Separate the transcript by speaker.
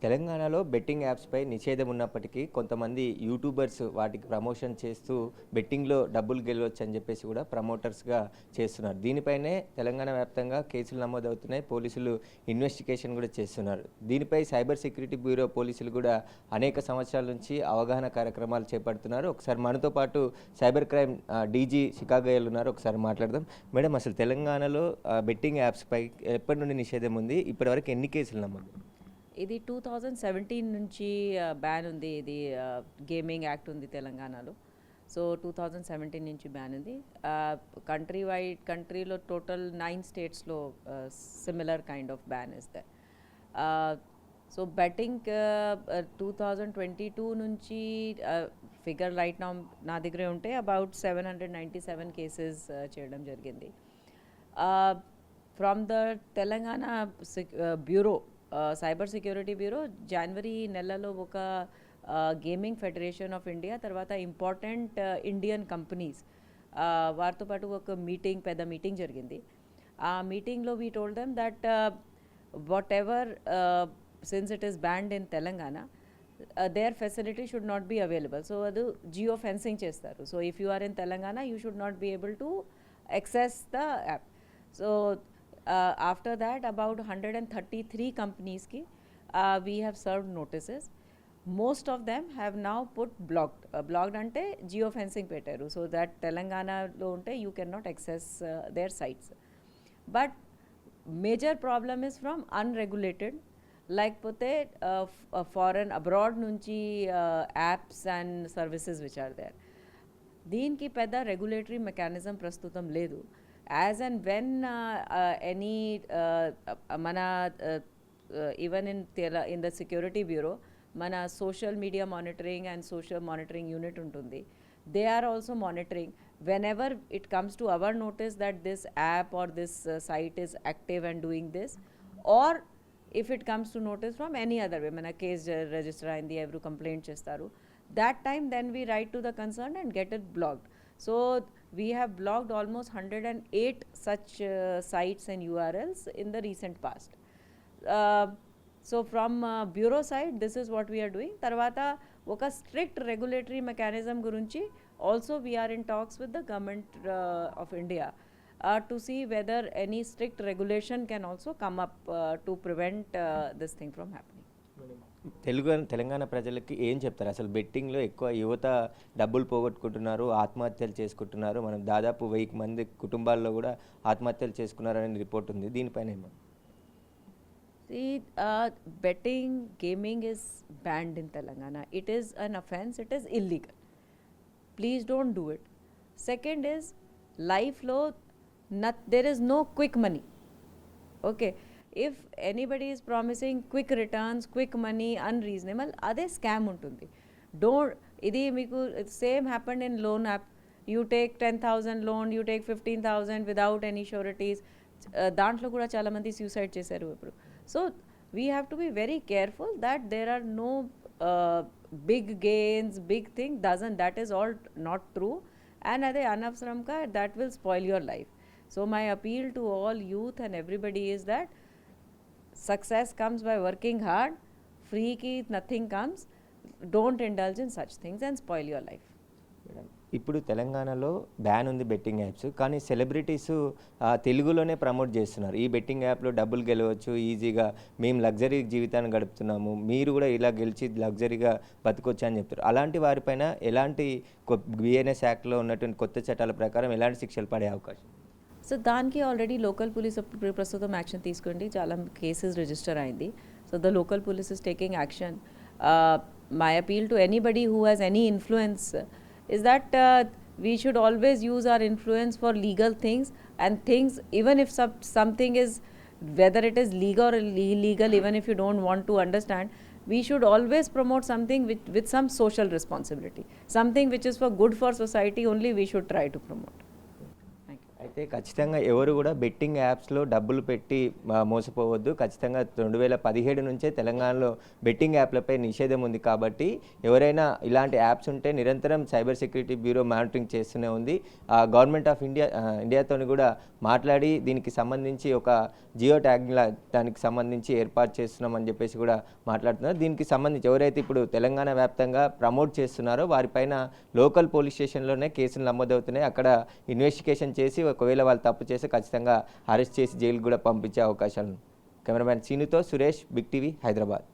Speaker 1: తెలంగాణలో బెట్టింగ్ యాప్స్పై నిషేధం ఉన్నప్పటికీ కొంతమంది యూట్యూబర్స్ వాటికి ప్రమోషన్ చేస్తూ బెట్టింగ్లో డబ్బులు గెలవచ్చు అని చెప్పేసి కూడా ప్రమోటర్స్గా చేస్తున్నారు. దీనిపైనే తెలంగాణ వ్యాప్తంగా కేసులు నమోదవుతున్నాయి. పోలీసులు ఇన్వెస్టిగేషన్ కూడా చేస్తున్నారు. దీనిపై సైబర్ సెక్యూరిటీ బ్యూరో పోలీసులు కూడా అనేక సంవత్సరాల నుంచి అవగాహన కార్యక్రమాలు చేపడుతున్నారు. ఒకసారి మనతో పాటు సైబర్ క్రైమ్ డీజీ షికాగోయల్ ఉన్నారు. ఒకసారి మాట్లాడదాం. మేడం, అసలు తెలంగాణలో బెట్టింగ్ యాప్స్పై ఎప్పటి నుండి నిషేధం ఉంది? ఇప్పటివరకు ఎన్ని కేసులు నమోదు?
Speaker 2: ఇది 2017 నుంచి బ్యాన్ ఉంది. ఇది గేమింగ్ యాక్ట్ ఉంది తెలంగాణలో. సో 2017 నుంచి బ్యాన్ ఉంది. కంట్రీలో టోటల్ 9 స్టేట్స్లో similar kind of ban is they. So betting 2022 నుంచి ఫిగర్ రైట్ నా దగ్గరే ఉంటే అబౌట్ 797 కేసెస్ చేయడం జరిగింది. From the Telangana bureau cyber security bureau జనవరి నెలలో ఒక గేమింగ్ ఫెడరేషన్ ఆఫ్ ఇండియా తర్వాత ఇంపార్టెంట్ ఇండియన్ కంపెనీస్ వారితో పాటు ఒక పెద్ద మీటింగ్ జరిగింది. ఆ మీటింగ్లో we told them that whatever since it is banned in Telangana their facility should not be available. So అది జియో ఫెన్సింగ్ చేస్తారు. So if you are in Telangana you should not be able to access the app. So after that about 133 companies ki we have served notices. Most of them have now put blocked ante geofencing pettaru so that telangana lo unte you cannot access their sites. But major problem is from unregulated like pote foreign abroad nunchi apps and services which are there. దీనికి పెద్ద regulatory mechanism ప్రస్తుతం లేదు. As and when any మన even in the security bureau మన social media monitoring and social monitoring unit ఉంటుంది. They are also monitoring whenever it comes to our notice that this app or this site is active and doing this or if it comes to notice from any other way మన case register అయింది ఎవరు complaint చేస్తారు. That time then we write to the concerned and get it blocked. So we have blocked almost 108 such sites and URLs in the recent past. So from bureau side this is what we are doing. Tarvata oka strict regulatory mechanism gurunchi also we are in talks with the government of India to see whether any strict regulation can also come up to prevent this thing from happening.
Speaker 1: Telangana ప్రజలకి ఏం చెప్తారు? అసలు బెట్టింగ్లో ఎక్కువ యువత డబ్బులు పోగొట్టుకుంటున్నారు, ఆత్మహత్యలు చేసుకుంటున్నారు. మనం దాదాపు 1000 మంది కుటుంబాల్లో కూడా ఆత్మహత్యలు చేసుకున్నారనే రిపోర్ట్ ఉంది. దీనిపైన ఏమో
Speaker 2: betting gaming is banned in Telangana. It is an offense, it is illegal. Please don't do it. Second is life lo there is no quick money. Okay, if anybody is promising quick returns, quick money, unreasonable, ade scam untundi. Don't idi meeku same happened in loan app. You take 10,000 loan, you take 15,000 without any sureties. Dantlo kuda chaala mandi suicide chesaru ippudu. So we have to be very careful that there are no big gains, big thing that is all not true, and ade anavsaramka that will spoil your life. So my appeal to all youth and everybody is that success comes by working hard, free ki nothing comes. Don't indulge in such things and spoil your life.
Speaker 1: ఇప్పుడు తెలంగాణలో ban ఉంది betting apps, కానీ celebrities తెలుగులోనే promote చేస్తున్నారు. ఈ betting యాప్లో డబ్బులు గెలవచ్చు ఈజీగా, మేము లగ్జరీ జీవితాన్ని గడుపుతున్నాము, మీరు కూడా ఇలా గెలిచి లగ్జరీగా బతకొచ్చు అని చెప్తారు. అలాంటి వారిపైన ఎలాంటి బిఎన్ఎస్ యాక్ట్లో ఉన్నటువంటి కొత్త చట్టాల ప్రకారం ఎలాంటి శిక్షలు పడే అవకాశం?
Speaker 2: సో దానికి ఆల్రెడీ లోకల్ పోలీస్ ప్రస్తుతం యాక్షన్ తీసుకోండి, చాలా కేసెస్ రిజిస్టర్ అయింది. So the local police is taking action. My appeal to anybody who has any influence is that we should always use our influence for legal things and things, even if something is, whether it is legal or illegal, even if you don't want to understand, we should always promote something with some social responsibility, something which is for good for society only we should try to promote. Thank you.
Speaker 1: అయితే ఖచ్చితంగా ఎవరు కూడా betting యాప్స్లో డబ్బులు పెట్టి మోసపోవద్దు. ఖచ్చితంగా 2017 నుంచే తెలంగాణలో బెట్టింగ్ యాప్లపై నిషేధం ఉంది కాబట్టి ఎవరైనా ఇలాంటి యాప్స్ ఉంటే నిరంతరం సైబర్ సెక్యూరిటీ బ్యూరో మానిటరింగ్ చేస్తూనే ఉంది. గవర్నమెంట్ ఆఫ్ ఇండియాతోని కూడా మాట్లాడి దీనికి సంబంధించి ఒక జియో ట్యాగ్ దానికి సంబంధించి ఏర్పాటు చేస్తున్నామని చెప్పేసి కూడా మాట్లాడుతున్నారు. దీనికి సంబంధించి ఎవరైతే ఇప్పుడు తెలంగాణ వ్యాప్తంగా ప్రమోట్ చేస్తున్నారో వారిపైన లోకల్ పోలీస్ స్టేషన్లోనే కేసులు నమోదవుతున్నాయి. అక్కడ ఇన్వెస్టిగేషన్ చేసి ఒకవేళ వాళ్ళు తప్పు చేస్తే ఖచ్చితంగా అరెస్ట్ చేసి జైలుకు కూడా పంపించే అవకాశాలు. కెమెరామ్యాన్ సీనుతో సురేష్, బిగ్ టీవీ, హైదరాబాద్.